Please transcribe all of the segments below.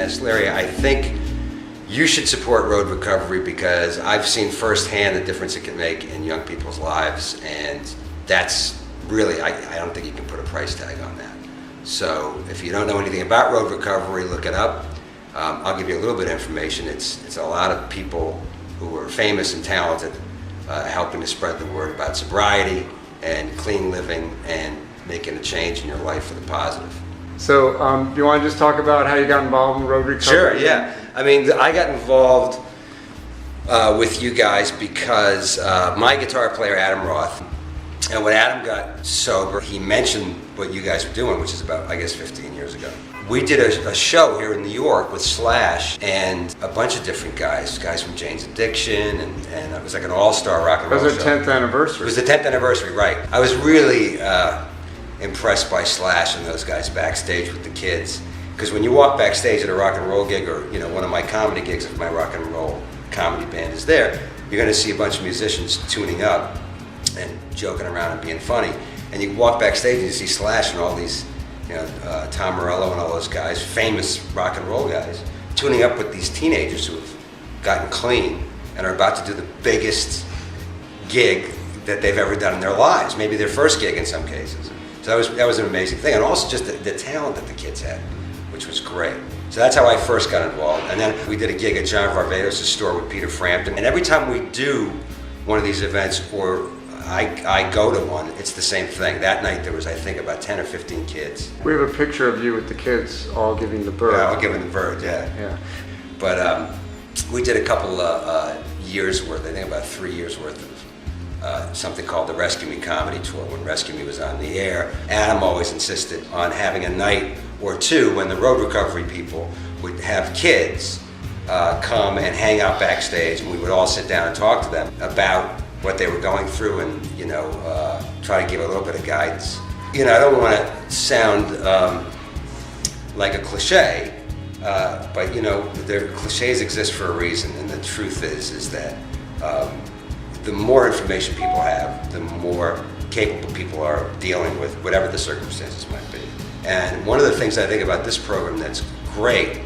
Dennis Leary. I think you should support Road Recovery because I've seen firsthand the difference it can make in young people's lives, and that's really, I don't think you can put a price tag on that. So if you don't know anything about Road Recovery, look it up. I'll give you a little bit of information. It's a lot of people who are famous and talented helping to spread the word about sobriety and clean living and making a change in your life for the positive. So do you want to just talk about how you got involved in Road Recovery? Sure, yeah. I mean, I got involved with you guys because my guitar player, Adam Roth, and when Adam got sober, he mentioned what you guys were doing, which is about, I guess, 15 years ago. We did a show here in New York with Slash and a bunch of different guys from Jane's Addiction, and it was like an all-star rock and roll show. It was their 10th anniversary. It was the 10th anniversary, right. I was really impressed by Slash and those guys backstage with the kids. Because when you walk backstage at a rock and roll gig, or one of my comedy gigs, if my rock and roll comedy band is there, you're going to see a bunch of musicians tuning up and joking around and being funny. And you walk backstage and you see Slash and all these, Tom Morello and all those guys, famous rock and roll guys, tuning up with these teenagers who have gotten clean and are about to do the biggest gig that they've ever done in their lives, maybe their first gig in some cases. So that was an amazing thing, and also just the talent that the kids had, which was great. So that's how I first got involved. And then we did a gig at John Varvatos' store with Peter Frampton. And every time we do one of these events, or I go to one, it's the same thing. That night there was, I think, about 10 or 15 kids. We have a picture of you with the kids all giving the bird. Yeah, all giving the bird, yeah. But we did a couple years worth, I think about 3 years worth of something called the Rescue Me Comedy Tour, when Rescue Me was on the air. Adam always insisted on having a night or two when the Road Recovery people would have kids come and hang out backstage, and we would all sit down and talk to them about what they were going through, and try to give a little bit of guidance. I don't want to sound like a cliche, but the cliches exist for a reason, and the truth is that the more information people have, the more capable people are dealing with whatever the circumstances might be. And one of the things I think about this program that's great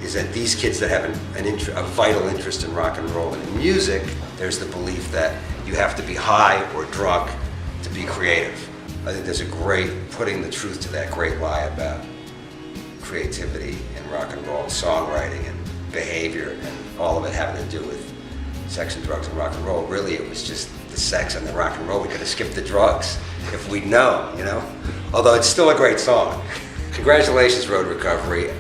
is that these kids that have a vital interest in rock and roll and in music, there's the belief that you have to be high or drunk to be creative. I think there's a great putting the truth to that great lie about creativity and rock and roll, songwriting and behavior, and all of it having to do with sex and drugs and rock and roll. Really, it was just the sex and the rock and roll. We could have skipped the drugs if we'd known, Although it's still a great song. Congratulations, Road Recovery.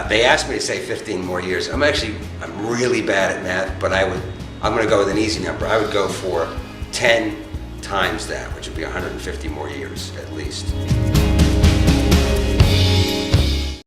They asked me to say 15 more years. I'm really bad at math, but I'm going to go with an easy number. I would go for 10 times that, which would be 150 more years at least.